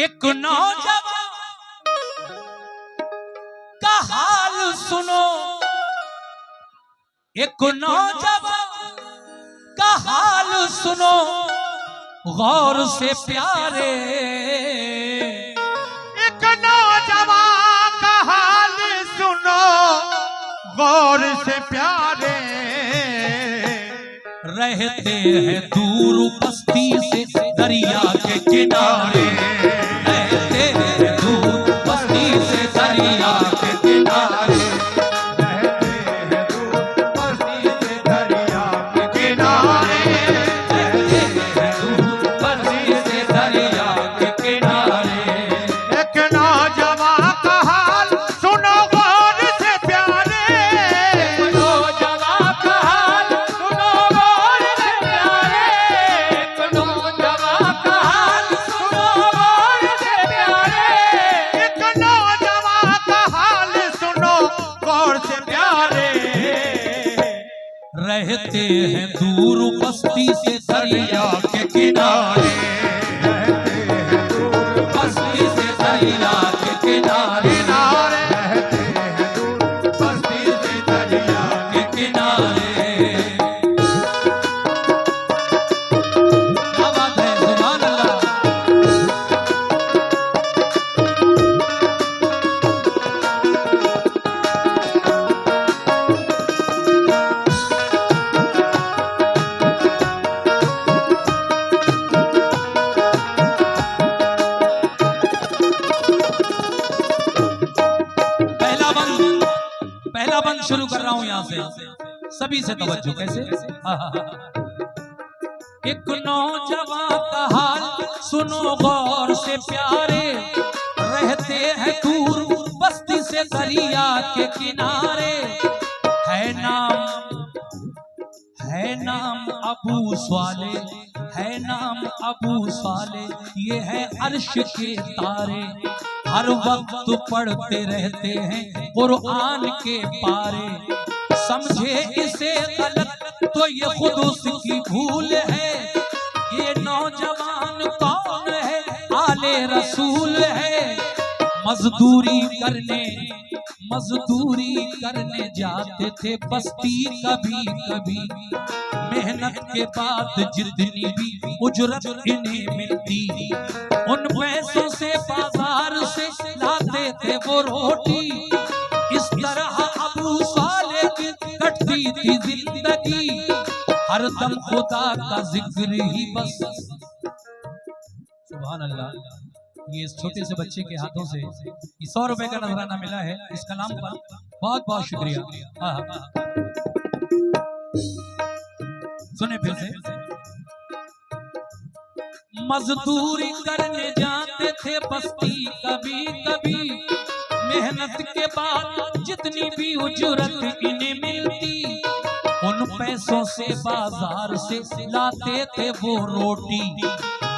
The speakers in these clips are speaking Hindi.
एक नौजवान का हाल सुनो, एक नौजवान का हाल सुनो गौर से प्यारे। एक नौजवान का हाल सुनो गौर से प्यारे। रहते हैं दूर बस्ती से दरिया के किनारे, रहते हैं दूर बस्ती से दरिया के किनारे, रहते हैं दूर बस्ती से दरिया के किनारे, रहते हैं दूर बस्ती से दरिया के किनारे। एक नौजवान का हाल सुनो गौर से प्यारे। नौजवान का हाल सुनो गौर से प्यारे, नौजवान का हाल सुनो गौर से प्यारे। एक नौजवान का हाल सुनो गौर से प्यारे। रहते हैं दूर बस्ती से दरिया के किनारे, रहते हैं दूर बस्ती से दरिया के किनारे, रहते हैं दूर बस्ती से दरिया के किनारे। क्या बात है, सुभान अल्लाह। पहला बंद शुरू कर रहा हूं यहां से, सभी से तवज्जो। कैसे? एक नौजवान का हाल सुनो गौर से प्यारे, रहते हैं दूर बस्ती से दरिया के किनारे। है नाम अबू स्वाले, है नाम अबू स्वाले, ये है अर्श के तारे। हर वक्त पढ़ते रहते हैं कुरान के पारे। समझे इसे गलत तो ये खुद उसकी भूल है। ये नौजवान कौन है? आले रसूल है। मजदूरी करने जाते थे बस्ती कभी कभी। मेहनत के बाद जितनी भी उजरत इन्हें मिलती, उन पैसों से बाजार से लाते थे वो रोटी। इस तरह अबू साले की कटती थी जिंदगी, हर दम खुदा का जिक्र ही बस। सुभान अल्लाह। ये इस छोटे से बच्चे के हाथों से 100 रुपए का नजराना मिला है। इस कलाम पर बहुत बहुत शुक्रिया। सुने फिर से। मजदूरी करने जाते थे बस्ती कभी कभी। मेहनत के बाद जितनी भी उजरत इन्हें मिलती, उन पैसों से बाजार से लाते थे वो रोटी।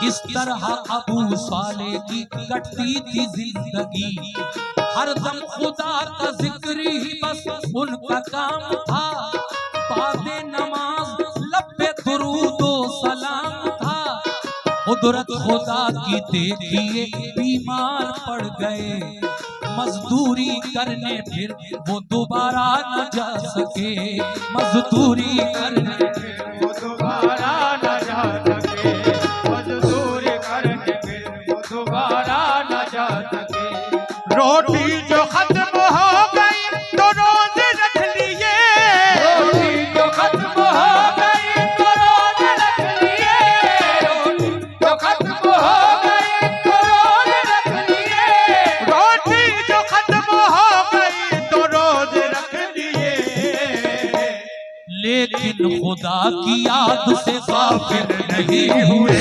इस तरह अबू साले की कटती थी जिंदगी, हर दम खुदा का जिक्र ही बस उनका काम था। बादे नमाज लब्बे दुरूदो सलाम था। कुदरत खुदा की देखिए बीमार पड़ गए। मजदूरी करने फिर वो दोबारा न जा सके। मजदूरी करने फिर वो दोबारा न जा सके। मजदूरी करने फिर वो दोबारा न जा सके। रोटी जो खत्म हो गई तो रोज रख लिए। रोटी जो खत्म हो गई तो रोज रख लिए। रोटी जो खत्म हो गई तो रोज रख लिए। रोटी जो खत्म हो गई तो रोज रख लिए। लेकिन खुदा की याद से गाफिल नहीं हुए।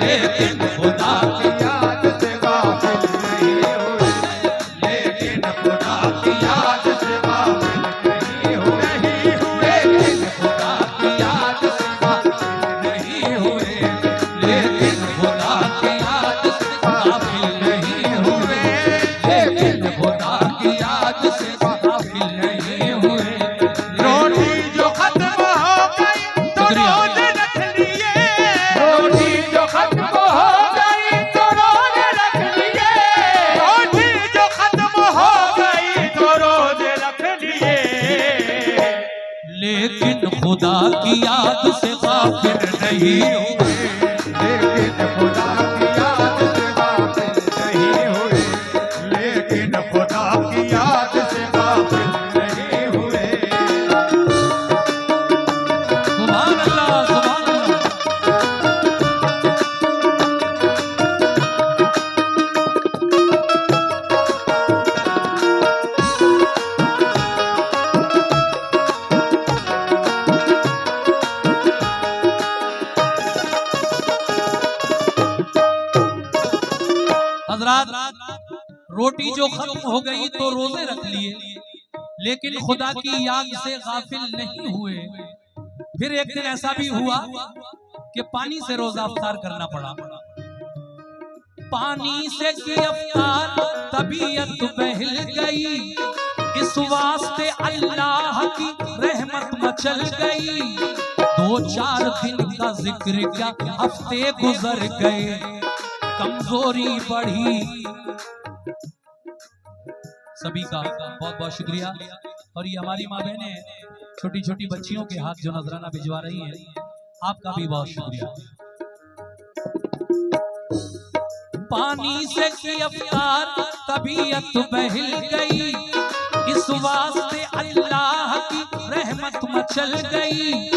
लेकिन खुदा की याद से गाफिल नहीं हुए। लेकिन खुदा की याद से गाफिल नहीं हुए। लेकिन खुदा की याद से गाफिल नहीं हुए। लेकिन खुदा की याद से गाफिल नहीं हुए। लेकिन खुदा की याद से गाफिल नहीं हुए। रोटी जो खत्म हो गई तो रोज रख लिए। रोटी जो खत्म हो खुदा की याद से गाफिल नहीं हुए, लेकिन खुदा की याद से गाफिल नहीं हुए, लेकिन खुदा की याद से गाफिल नहीं हुए। सुभान अल्लाह, सुभान अल्लाह। हजरात, रोटी जो खत्म हो गई तो रोजे रख लिए, लेकिन खुदा की याद से गाफिल नहीं हुए। फिर एक दिन ऐसा भी हुआ कि पानी से रोजा अफ्तार करना पड़ा। पानी से की अफ्तार तबीयत बहल गई, इस वास्ते अल्लाह की रहमत मचल गई। 2-4 दिन का जिक्र क्या हफ्ते गुजर गए, कमजोरी बढ़ी। सभी का बहुत बहुत शुक्रिया। और ये हमारी माँ बहनें छोटी छोटी बच्चियों के हाथ जो नजराना भिजवा रही हैं, आपका भी बहुत शुक्रिया। पानी से की अफ्तार तबीयत बहल गई, इस वास्ते अल्लाह की रहमत मचल गई।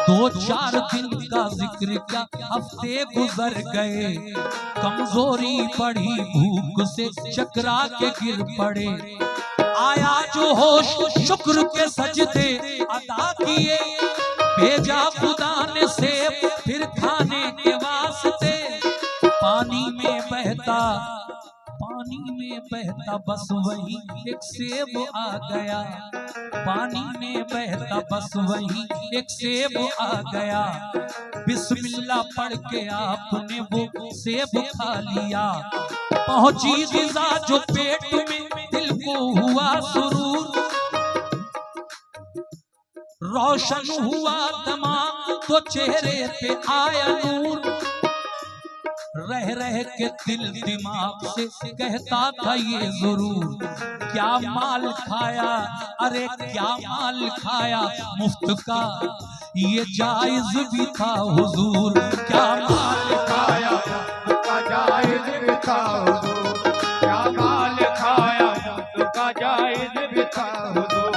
2-4 दिन का जिक्र क्या हफ्ते गुजर गए, कमजोरी बढ़ी, भूख से चकरा के गिर पड़े। आया जो होश शुक्र के सजदे अदा किए, भेजा खुदा ने सेब फिर खाने के वास्ते। पानी में बहता बस वही एक सेब आ गया, पानी में बहता बस वही एक सेब आ गया। बिस्मिल्लाह पढ़ के आपने वो सेब खा लिया। पहुंची ग़िज़ा जो पेट में, दिल को हुआ सुरूर, रोशन हुआ दिमाग तो चेहरे पे आया नूर। रह रह के दिल दिमाग से कहता था ये जरूर, क्या माल खाया, अरे क्या माल खाया मुफ्त का, ये जायज भी था हुजूर। क्या माल खाया उसका जायज भी था हुजूर, क्या माल खाया उसका जायज भी था हुजूर।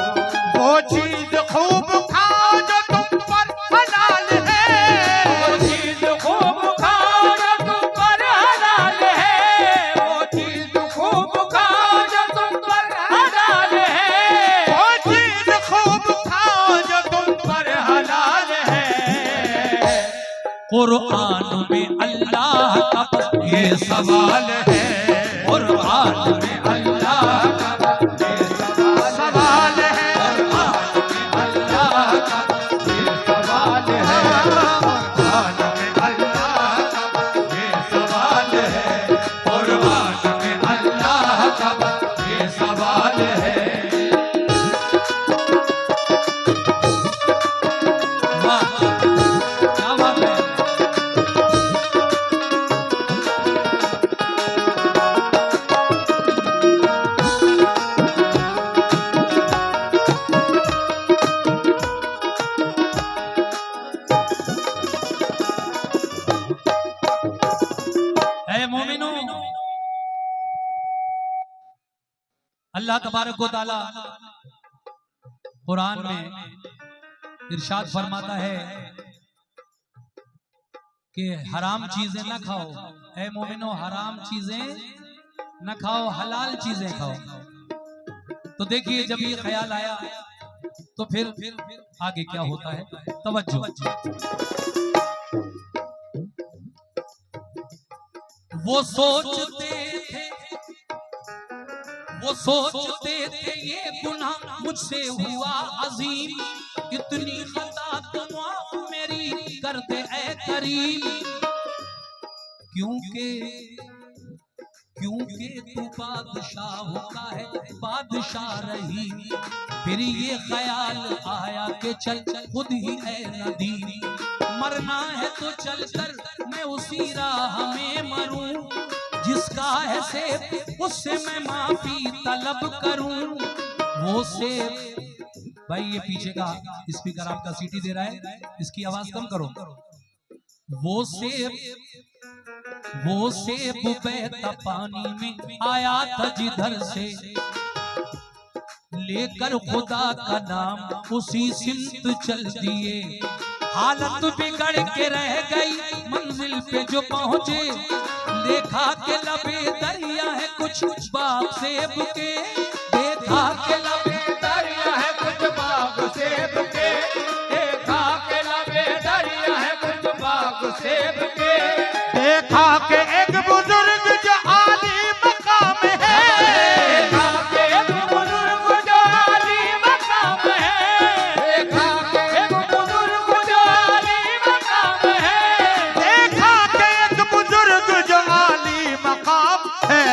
वो चीज खूब खाओ जो तुम पर हलाल है, वो चीज खूब खाओ जो तुम पर हलाल है, वो चीज खूब खाओ जो तुम पर हलाल है, वो चीज खूब खाओ जो तुम पर हलाल है। कुरान में अल्लाह का ये सवाल है, कुरान में अल्लाह का ये सवाल है, कुरान में अल्लाह का ये सवाल है, कुरान में अल्लाह का ये सवाल है, कुरान में अल्लाह का ये सवाल है। वाह, क्या बात है। मोमिनो, अल्लाह तबारक व तआला कुरान में इरशाद फरमाता है कि हराम चीजें न खाओ। ऐ मोमिनो, हराम चीजें न खाओ, हलाल चीजें खाओ। तो देखिए, जब ये ख्याल आया तो फिर आगे क्या होता है, तवज्जो। वो सोचते थे ये गुनाह मुझसे हुआ अजीम, इतनी खता तो माफ मेरी कर दे ऐ करीम। क्योंकि तू बादशाह का है, बादशाह रही। फिर ये ख्याल आया कि चल खुद ही ऐ नदीम, मरना है तो चल कर मैं उसी राह में मरूं, जिसका है सेब उससे मैं माफी तलब करूं। वो सेब भाई ये पीछे का स्पीकर आपका सीटी दे रहा है, इसकी आवाज कम करो। वो सेब बहता पानी में आया था जिधर से, लेकर खुदा का नाम उसी सिमत चल दिए। हालत बिगड़ के रह गई मंजिल पे जो पहुंचे, देखा के लबे दरिया है कुछ बाग सेब के, देखा के लबे दरिया है कुछ बाग सेब के, देखा के लबे दरिया है कुछ बाग सेब के। देखा के एक बुजुर्ग जो आली मकाम है, देखा के एक बुजुर्ग जो आली मकाम है, देखा के एक बुजुर्ग जो आली मकाम है, देखा के एक बुजुर्ग जो आली मकाम है।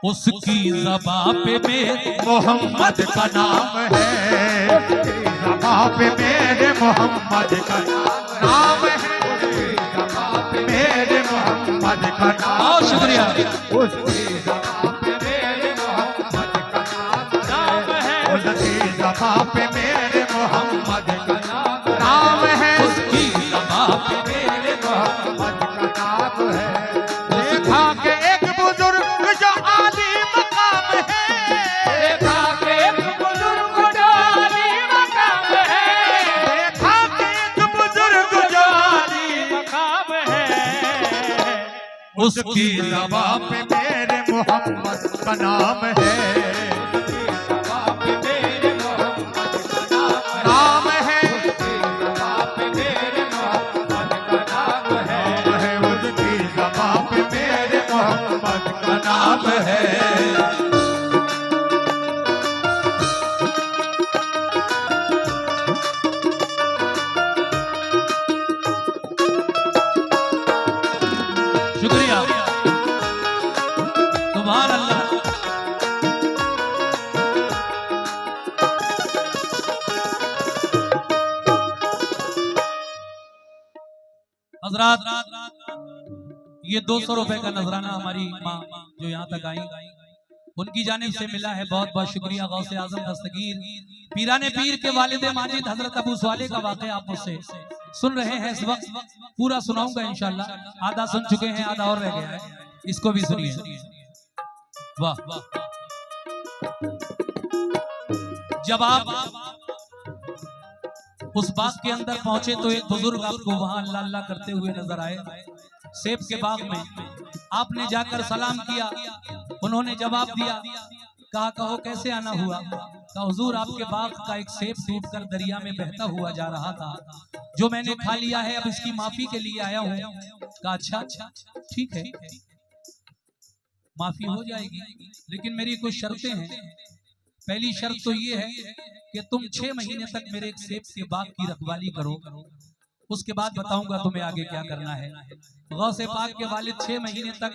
उसकी ज़बान पे मेरे मोहम्मद का नाम है, उसकी ज़बान पे मेरे मोहम्मद का नाम है, उसकी ज़बान पे मेरे मोहम्मद का नाम। बहुत शुक्रिया। उसकी ज़बान पे मेरे मोहम्मद का नाम है, उसकी ज़बान पे मेरे मोहम्मद का नाम है, उसकी ज़बान पे मेरे मोहम्मद का नाम है। देखा के एक बुजुर्ग जो आली मकाम है, देखा के एक बुजुर्ग जो आली मकाम है, देखा के एक बुजुर्ग जो आली मकाम है। उसकी ज़बान पे मेरे मोहम्मद का नाम है, उसकी ज़बान पे मेरे मोहम्मद का नाम है, उसकी ज़बान पे मेरे मोहम्मद का नाम है, उसकी ज़बान पे मेरे मोहम्मद का नाम है। शुक्रिया, सुभान अल्लाह। हजरात, ये 200 रुपए का नजराना हमारी माँ जो यहाँ तक आई उनकी जानिब से मिला है। बहुत बहुत शुक्रिया। गौसे आजम दस्तगीर पीराने पीर के वालिद माजिद हजरत अबू स्वाले का वाक़या आप मुझसे सुन रहे हैं इस वक्त, पूरा सुनाऊंगा इंशाल्लाह। आधा सुन चुके हैं, आधा और रह गया है, इसको भी सुनिए। वाह, जब आप उस बाग के अंदर पहुंचे तो एक बुजुर्ग आपको वहां अल्लाह अल्लाह करते हुए नजर आए। सेब के बाग में आपने जाकर सलाम किया, उन्होंने जवाब दिया। कहा कहो कैसे आना हुआ? कहा हुजूर आपके बाग का एक सेब टूटकर दरिया में बहता हुआ जा रहा था, जो मैंने खा लिया है, अब इसकी माफी के लिए आया हूँ। कहा अच्छा ठीक है, माफी हो जाएगी, लेकिन मेरी कुछ शर्तें हैं। पहली शर्त तो ये है कि तुम 6 महीने तक मेरे एक सेब के बाग की रखवाली करो, उसके बाद बताऊंगा तुम्हें आगे क्या करना है। गौसे पाक के वालिद 6 महीने तक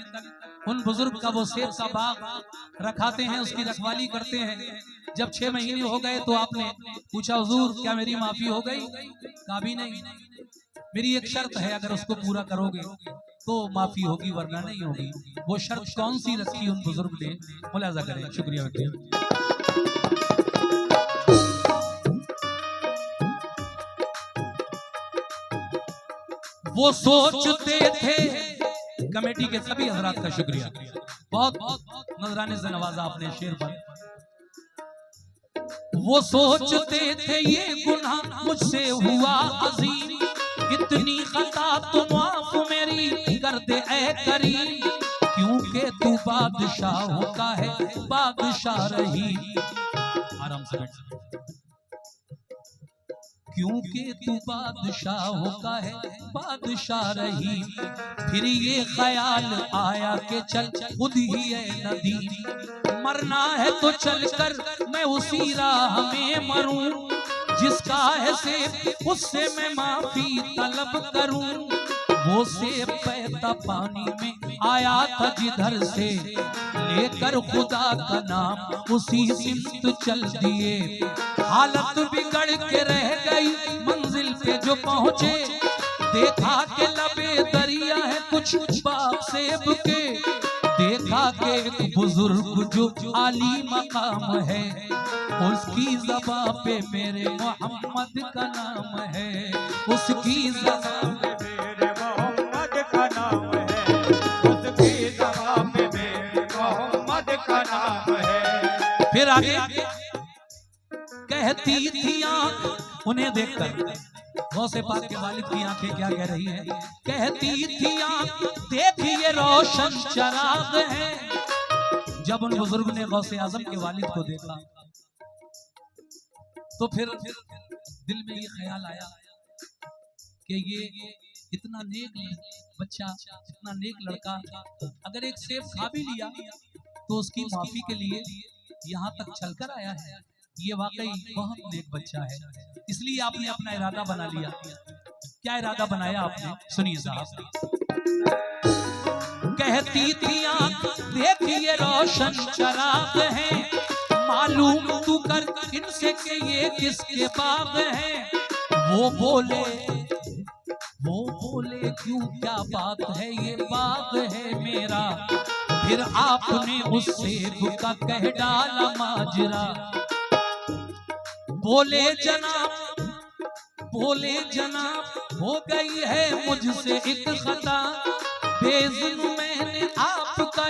उन बुजुर्ग का वो सेब का बाग रखाते हैं, उसकी रखवाली करते हैं। जब 6 महीने हो गए तो आपने पूछा हुजूर क्या मेरी माफी हो गई? कहा भी नहीं, मेरी एक शर्त है, अगर उसको पूरा करोगे तो माफी होगी वरना नहीं होगी। वो शर्त कौन सी रखी उन बुजुर्ग ने? मुलाजा करें। शुक्रिया वकील। वो सोचते थे, कमेटी के सभी हजरात का शुक्रिया, बहुत बहुत नजराने से नवाजा आपने शेर पर। वो सोचते थे ये गुनाह मुझसे हुआ अजीम, इतनी खता तो माफ मेरी कर दे ऐ करीम, क्योंकि तू बादशाह का है बादशाह रही। आराम से बैठ, क्योंकि तू बादशाह का है बादशाह रही। फिर ये ख्याल आया कि चल खुद ही है नदी, मरना है तो चलकर मैं उसी राह में मरूं, जिसका है सेब उससे मैं माफी तलब करूं। वो सेब बहता पानी में आया था जिधर से, लेकर खुदा का नाम उसी सिमत चल दिए। हालत बिगड़ के रह गई मंजिल पे जो पहुंचे, देखा के लबे दरिया है कुछ बाग सेब के, देखा के एक बुजुर्ग बुजुर्ग जो आली मकाम है, उसकी ज़बां पे मेरे मोहम्मद का नाम है, उसकी ज़बां पे मेरे मोहम्मद का नाम है, उसकी ज़बां पे मेरे मोहम्मद का नाम है। फिर आगे कहती थी आँख उन्हें देखकर, गौसे पाक के वालिद की आंखें क्या कह रही हैं? कहती थी आँख देखिए रोशन चराग है। जब उन बुजुर्ग ने गौसे आजम के वालिद को देखा तो फिर दिल में ये ख्याल आया कि ये इतना नेक बच्चा, इतना नेक लड़का अगर एक सेब खा भी लिया तो उसकी माफी के लिए यहाँ तक चलकर आया है। ये वाकई बहुत नेक बच्चा है। इसलिए आपने अपना इरादा बना लिया। क्या इरादा बनाया आपने? सुनिए साहब। कहती थी आँख देखिए रोशन चराग है, मालूम तू कर इनसे के ये किसके बाग है। वो बोले क्यों क्या बात है, ये बाग है मेरा। फिर आपने उससे का कह डाला माजरा। बोले जनाब हो गई है मुझसे एक खता, बेज़ुल्म मैंने आपका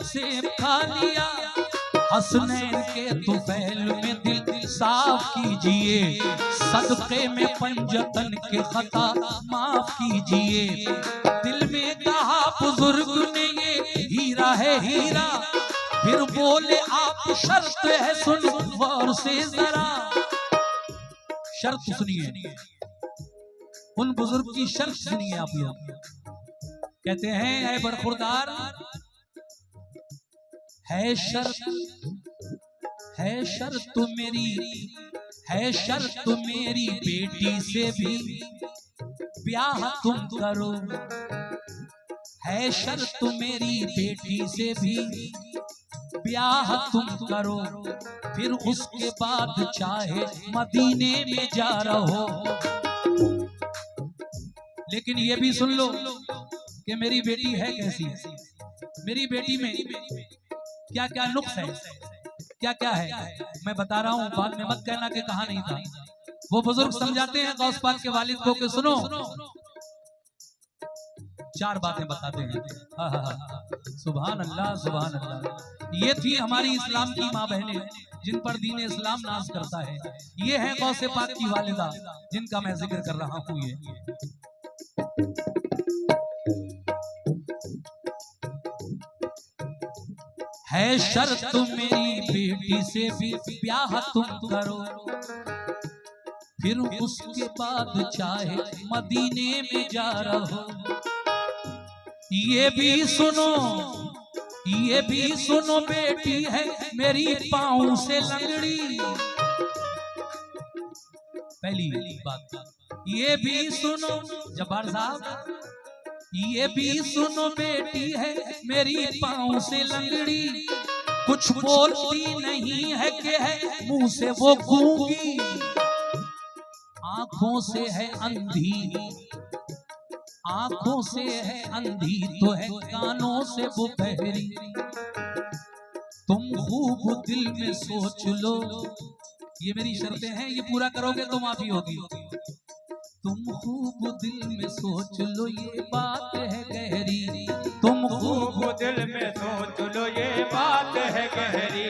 सेब खा लिया। हसनैन के तुफैल में दिल साफ कीजिए, सदक़े में पंजतन के खता माफ कीजिए। दिल में कहा बुजुर्ग ने ये हीरा है हीरा, फिर बोले आप शर्त है सुन गौर से जरा। शर्त सुनिए, उन बुजुर्ग की शर्त सुनिए आप लोग। कहते हैं ऐ बरखुरदार, है शर्त मेरी बेटी से भी ब्याह तुम करो। है शर्त मेरी बेटी से भी ब्याह तुम करो, फिर उसके बाद चाहे मदीने में जा रहो। लेकिन ये भी सुन लो कि मेरी बेटी है कैसी, मेरी बेटी में क्या क्या नुक्स है, क्या क्या है, मैं बता रहा हूँ। बाद में मत कहना कि कहा नहीं था। वो बुजुर्ग समझाते हैं गौस पाक के वालिद को कि सुनो, चार बातें बताते हैं। सुभान अल्लाह सुभान अल्लाह। ये थी हमारी इस्लाम की माँ बहनें जिन पर दीन इस्लाम नाज करता है। ये है गौसे पाक की वालिदा जिनका मैं जिक्र कर रहा हूँ। ये है शर्त मेरी बेटी से भी ब्याह तुम करो, फिर उसके बाद चाहे मदीने में जा रहो। ये भी सुनो बेटी है मेरी पाँव से लंगड़ी। पहली बात ये भी सुनो जब्बार साहब, ये भी सुनो बेटी है मेरी पाँव से लंगड़ी। कुछ बोलती नहीं है कि है मुंह से वो गूंगी, आंखों से है अंधी, आंखों से है अंधी तो है कानों से वो बहरी। तुम खूब दिल में सोच लो, ये मेरी शर्तें हैं, ये पूरा करोगे तो माफी होगी। तुम खूब दिल में सोच लो ये बात है गहरी, तुम खूब दिल में सोच लो ये बात है गहरी।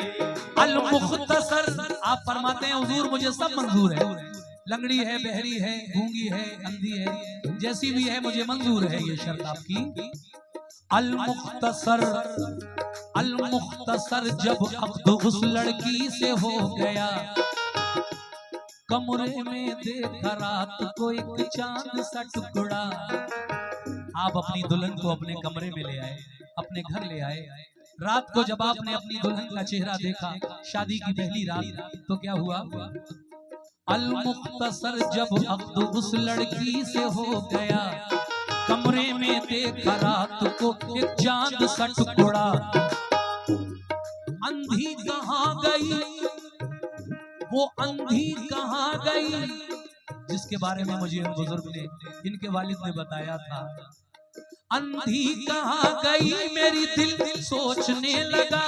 अल मुख्तसर आप फरमाते हैं हुजूर मुझे सब मंजूर है, लंगड़ी है, बहरी है, गूंगी है, अंधी है, जैसी भी है मुझे मंजूर है ये शर्त आपकी। अल मुख्तसर जब अब्द उस लड़की से हो गया, कमरे में देखा रात को एक चांद सा टुकड़ा। आप अपनी दुल्हन को अपने कमरे में ले आए, अपने घर ले आए। रात को जब आपने अपनी दुल्हन का चेहरा देखा, शादी की पहली रात, तो क्या हुआ? अल मुख्तसर जब अब्द उस लड़की से हो गया, कमरे में देखा रात को एक चांद सा टुकड़ा। अंधी कहाँ गई, वो अंधी कहाँ गई, जिसके बारे में मुझे बुजुर्ग ने, इनके वालिद ने बताया था। अंधी कहाँ गई मेरी दिल सोचने लगा,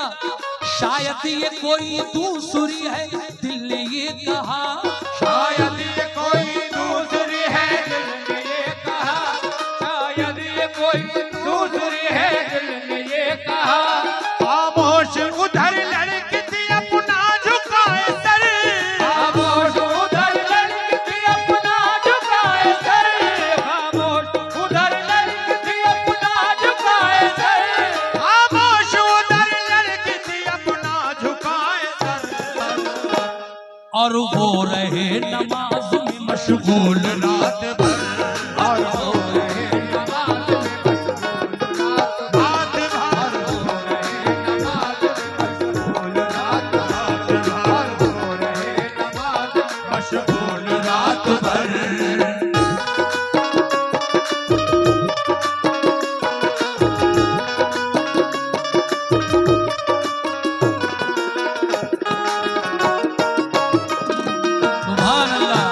शायद ये कोई दूसरी है दिल ने ये कहा, शायद ये कोई दूसरी है दिल ने ये कहा, शायद ये कोई दूसरी है दिल ने ये कहा। खामोश उधर लड़की थी अपना झुकाए सर, खामोश उधर लड़की थी अपना झुकाए सर, खामोश उधर लड़की थी अपना झुकाए सर, खामोश उधर लड़की थी अपना झुकाए सर। और वो रहे नमाज में मशगूल रात भर, और वो रहे नमाज में मशगूल रात भर, और वो रहे नमाज में मशगूल रात भर, और वो रहे नमाज में मशगूल रात भर। सुभान अल्लाह।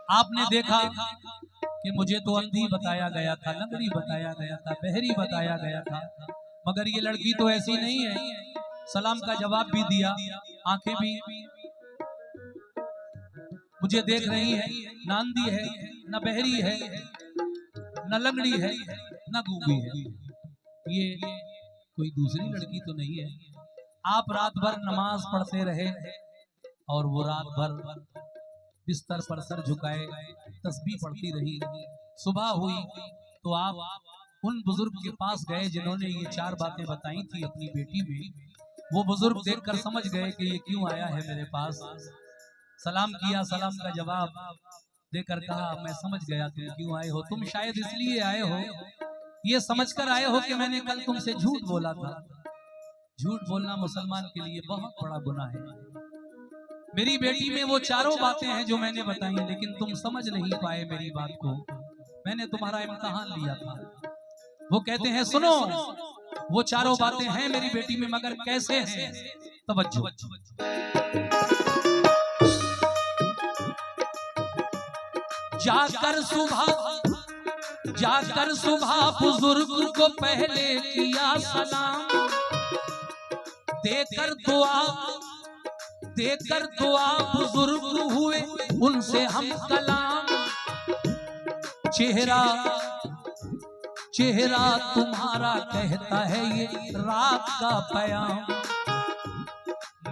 आपने देखा कि मुझे तो अंधी बताया गया था, लंगड़ी बताया गया था, बहरी बताया गया था, मगर ये लड़की तो ऐसी नहीं है। सलाम का जवाब भी दिया, आंखें भी मुझे देख रही है, ना अंधी है, ना बहरी है, न लंगड़ी है, न गूंगी है, ये कोई दूसरी लड़की तो नहीं है। आप रात भर नमाज पढ़ते रहे और वो रात भर बिस्तर पर सर झुकाए तस्बीह पढ़ती रही। सुबह हुई तो आप उन बुजुर्ग के पास गए जिन्होंने ये 4 बातें बताई थी अपनी बेटी में। वो बुजुर्ग देखकर समझ गए कि ये क्यों आया है मेरे पास। सलाम किया, सलाम का जवाब देकर कहा, मैं समझ गया तुम क्यों आए हो। तुम शायद इसलिए आए हो, ये समझकर आए हो कि मैंने कल तुमसे झूठ बोला था। झूठ बोलना मुसलमान के लिए बहुत बड़ा गुनाह है। मेरी बेटी में वो 4 बातें हैं जो मैंने बताई, लेकिन तुम समझ नहीं पाए मेरी बात को। मैंने तुम्हारा इम्तिहान लिया था। वो कहते हैं, सुनो, वो 4 बातें हैं मेरी बेटी में, मगर कैसे हैं? तवज्जो। जाकर सुबह बुजुर्ग को पहले किया सलाम, देकर दुआ बुजुर्ग हुए उनसे हम कलाम। चेहरा तुम्हारा कहता है ये रात का पयाम,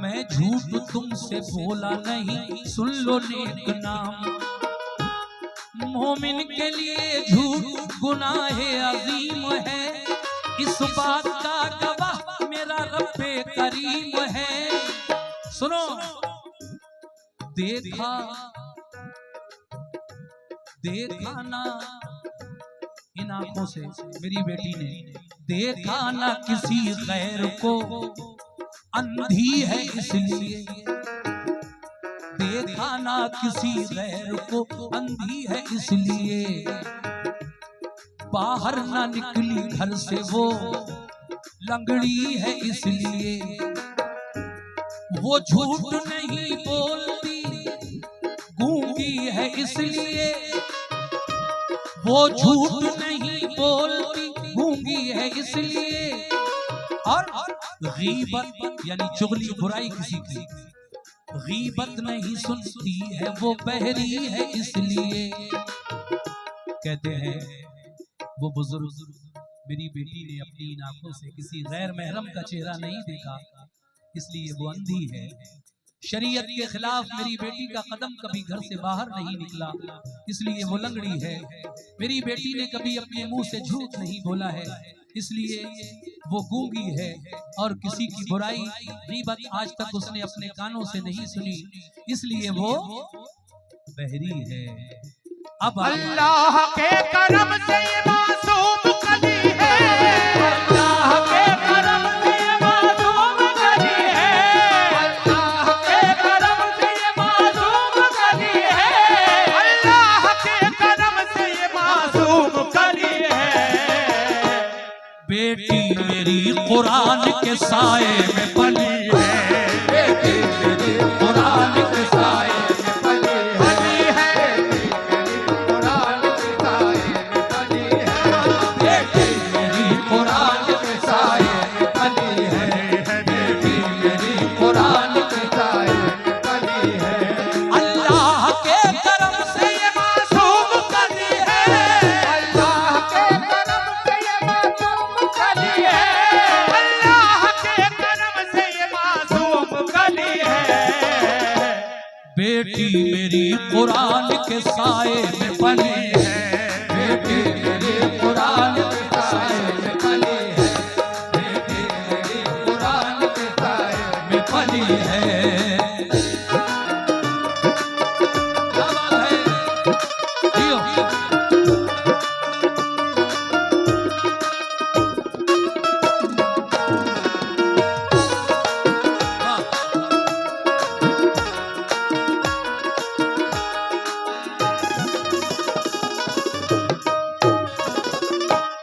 मैं झूठ तुमसे बोला नहीं, सुन लो नेक नाम। मोमिन के लिए झूठ गुनाहे अजीम है, इस बात का गवाह मेरा रब्बे करीम है। सुनो, देखा ना इन आंखों से मेरी बेटी ने, देखा ना किसी गैर को, अंधी है इसलिए। देखा ना किसी गैर को, अंधी है इसलिए। बाहर ना निकली घर से वो, लंगड़ी है इसलिए। वो झूठ नहीं बोलती, गूंगी है इसलिए। वो झूठ नहीं बोलती, गूंगी है इसलिए। और गीबत यानी चुगली, बुराई किसी की, गीबत नहीं सुनती है, वो बहरी है इसलिए। कहते हैं वो बुजुर्ग, मेरी बेटी ने अपनी इन आंखों से किसी गैर महरम का चेहरा नहीं देखा, इसलिए वो अंधी है। शरीयत के खिलाफ मेरी बेटी का कदम कभी घर से बाहर नहीं निकला, इसलिए वो लंगड़ी है। मेरी बेटी ने कभी अपने मुंह से झूठ नहीं बोला है, इसलिए वो गूंगी है। और किसी की बुराई, गीबत आज तक उसने अपने कानों से नहीं सुनी, इसलिए वो बहरी है। अब अल्लाह के करम से ये मासूम कली है, अल्लाह के करम से ये मासूम कली है, अल्लाह के करम से ये मासूम कली है, अल्लाह के करम से ये मासूम कली है। बेटी मेरी कुरान के साए में पली है, बेटी मेरी कुरान के साए में पली है, बेटी मेरी कुरान के साए में पली है, बेटी मेरी कुरान के साए में पली है। क्या बात है, जियो।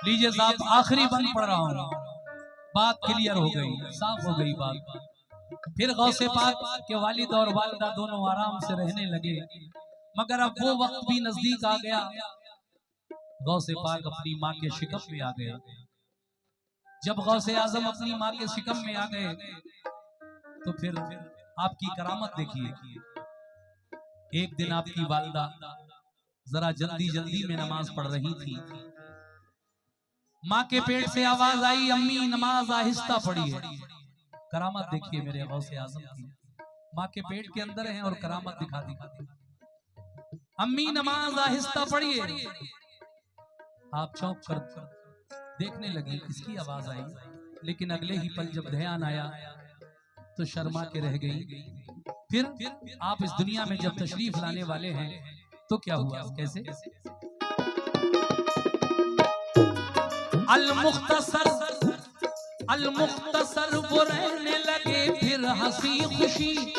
लीजिए साहब, आखिरी बंद पढ़ रहा हूँ, बात क्लियर हो गई, साफ हो गई बात। फिर गौसे पाक के वालिद और वालिदा दोनों आराम से रहने लगे, मगर अब वो वक्त भी नजदीक आ गया। गौसे पाक अपनी माँ के शिकम में आ गए। जब गौसे आजम अपनी माँ के शिकम में आ गए तो फिर आपकी करामत देखिए। एक दिन आपकी वालिदा जरा जल्दी जल्दी में नमाज पढ़ रही थी। माँ के पेट से आवाज आई, अम्मी नमाज आहिस्ता पढ़िए। करामत देखिए मेरे गौसे आजम की, माँ के पेट के अंदर है और करामत दिखा दी। अम्मी नमाज आहिस्ता पढ़िए। आप चौंक कर देखने लगी, किसकी आवाज आई, लेकिन अगले ही पल जब ध्यान आया तो शर्मा के रह गई। फिर आप इस दुनिया में जब तशरीफ लाने वाले हैं तो क्या हुआ, कैसे? अल-मुख्तसर वो रहने लगे फिर हंसी खुशी,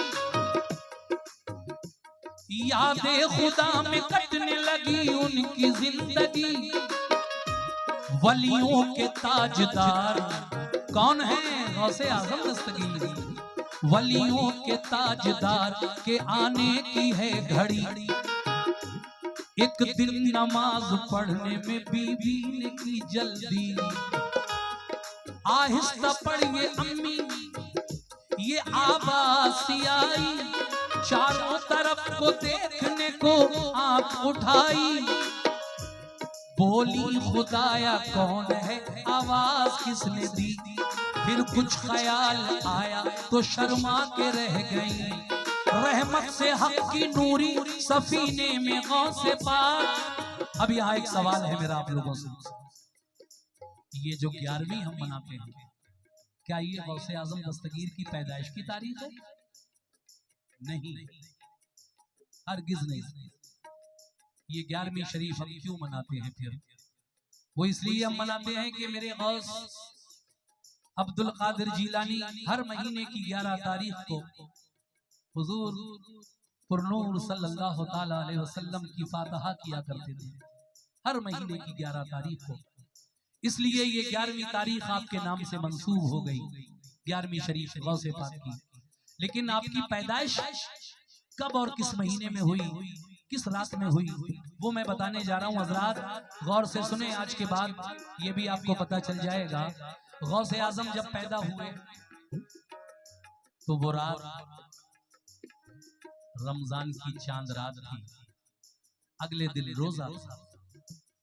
यादें खुदा में कटने लगी उनकी जिंदगी। वलियों के ताजदार कौन है? गौसे आजम दस्तगीर। वलियों के ताजदार के आने की है घड़ी। एक दिन नमाज पढ़ने में बीबी ने की जल्दी, आहिस्ता पढ़िए अम्मी ये आवाज आई। चारों तरफ को देखने को आंख उठाई, बोली खुदाया कौन है, आवाज किसने दी। फिर कुछ ख्याल आया तो शर्मा के रह गई। रहमत से हक की नूरी सफीने में गौसे पाक। अब यहाँ एक सवाल है मेरा आप लोगों से, ये जो 11वीं हम मनाते हैं, क्या ये गौसे आजम दस्तगीर की पैदाइश की तारीख है? नहीं, हरगिज नहीं। ये 11वीं शरीफ हम क्यों मनाते हैं? फिर वो इसलिए हम मनाते हैं कि मेरे गौस अब्दुल कादिर जीलानी हर महीने की 11 तारीख को हुजूर पुरनूर सल्लल्लाहु ताला अलैहि वसल्लम की फातहा किया करते थे, हर महीने की 11 तारीख को। इसलिए ये 11वीं तारीख आपके नाम से मंसूब हो गई, 11वीं शरीफ गौसे पाक की। लेकिन आपकी पैदाइश कब और किस महीने में हुई, किस रात में हुई, वो मैं बताने जा रहा हूँ। हजरात गौर से सुने, आज के बाद ये भी आपको पता चल जाएगा। गौसे आजम जब पैदा हुए तो वो रात रमजान की चांद रात थी। अगले दिन रोजा था,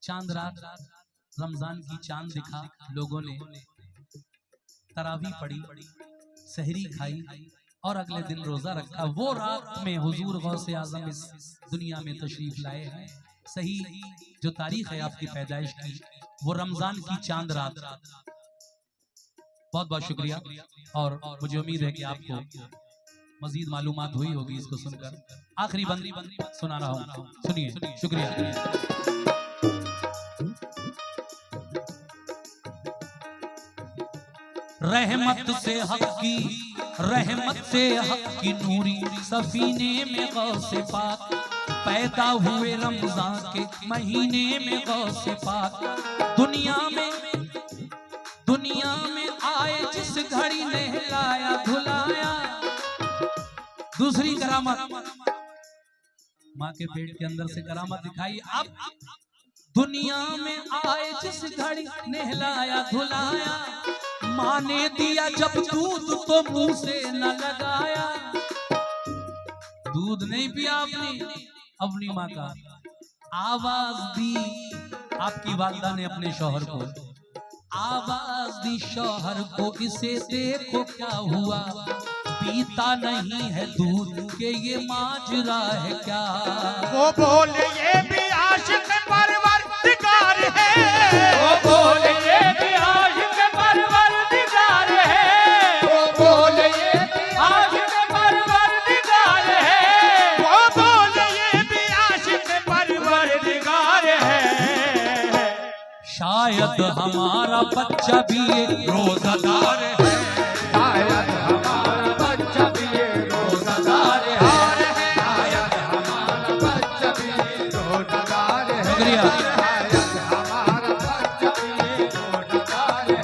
चांद रात रमजान की चांद दिखा। लोगों ने तरावी पढ़ी, सहरी खाई और अगले दिन रोजा रखा। वो रात में हुजूर गौसे आजम इस दुनिया में तशरीफ लाए हैं। सही जो तारीख है आपकी पैदाइश की, वो रमजान की चांद रात। बहुत बहुत शुक्रिया, और मुझे उम्मीद है कि आपको मजीद मालूमात हुई होगी इसको सुनकर। आखिरी बंद सुना रहा हूँ, सुनिए। शुक्रिया। रहमत से हक की नूरी सफीने में गौसे पाक पैदा हुए रमजान के महीने में गौसे पाक। दुनिया में आए जिस घड़ी नहलाया धुलाया। दूसरी करामत, माँ के पेट के अंदर से करामत दिखाई। अब दुनिया में आए जिस घड़ी नहलाया धुलाया। माँ ने दिया जब दूध तो मुंह से न लगाया। दूध नहीं पिया आपने अपनी माँ का, आवाज दी आपकी वालिदा ने अपने शौहर को, आवाज दी शौहर को, इसे देखो क्या हुआ। पीता नहीं है दूध के ये माजरा है क्या। वो बोले ये भी आशिक परवरदिगार है, वो बोले ये भी आशिक परवरदिगार है, वो बोले ये भी आशिक परवरदिगार है, वो बोले ये भी आशिक परवरदिगार है। शायद हमारा बच्चा भी एक रोजादार है, शायद हमारा बच्चा भी ये रोज़ादार है, शायद हमारा बच्चा भी ये रोज़ादार है, शुक्रिया। शायद हमारा बच्चा भी ये रोज़ादार है,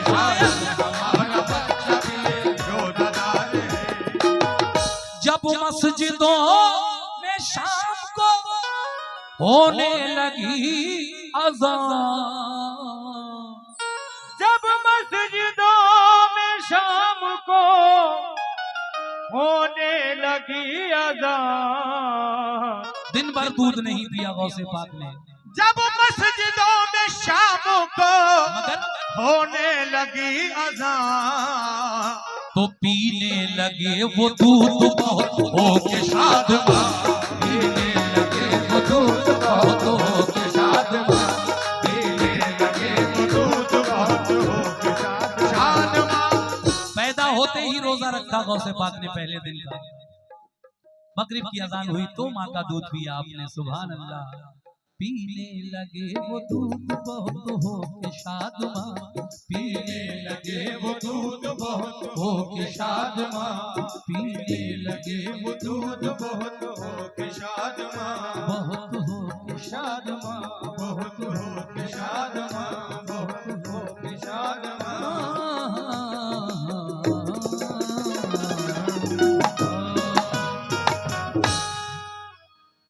शायद हमारा बच्चा भी ये रोज़ादार है। जब मस्जिदों में शाम को होने लगी अज़ान, जब मस्जिदों में शाम को होने लगी अज़ान, दिन भर दूध नहीं पिया गौसे पाक ने, जब मस्जिदों में शाम को मगर होने लगी अज़ान, तो पीने लगे वो दूध बहुत हो के शादमां, पीने लगे वो दूध बहुत हो के शादमां, पीने लगे वो दूध बहुत हो के शादमां। पैदा होते ही रोजा रखा गौसे पाक ने पहले दिन का। मगरिब की अजान हुई तो माँ का दूध पिया आपने, सुभान अल्लाह। पीने लगे वो दूध बहुत हो के शादमां, पीने लगे वो दूध बहुत हो के शादमां, पीने लगे वो दूध बहुत हो के शादमां, बहुत हो के शादमां, बहुत हो के शादमां।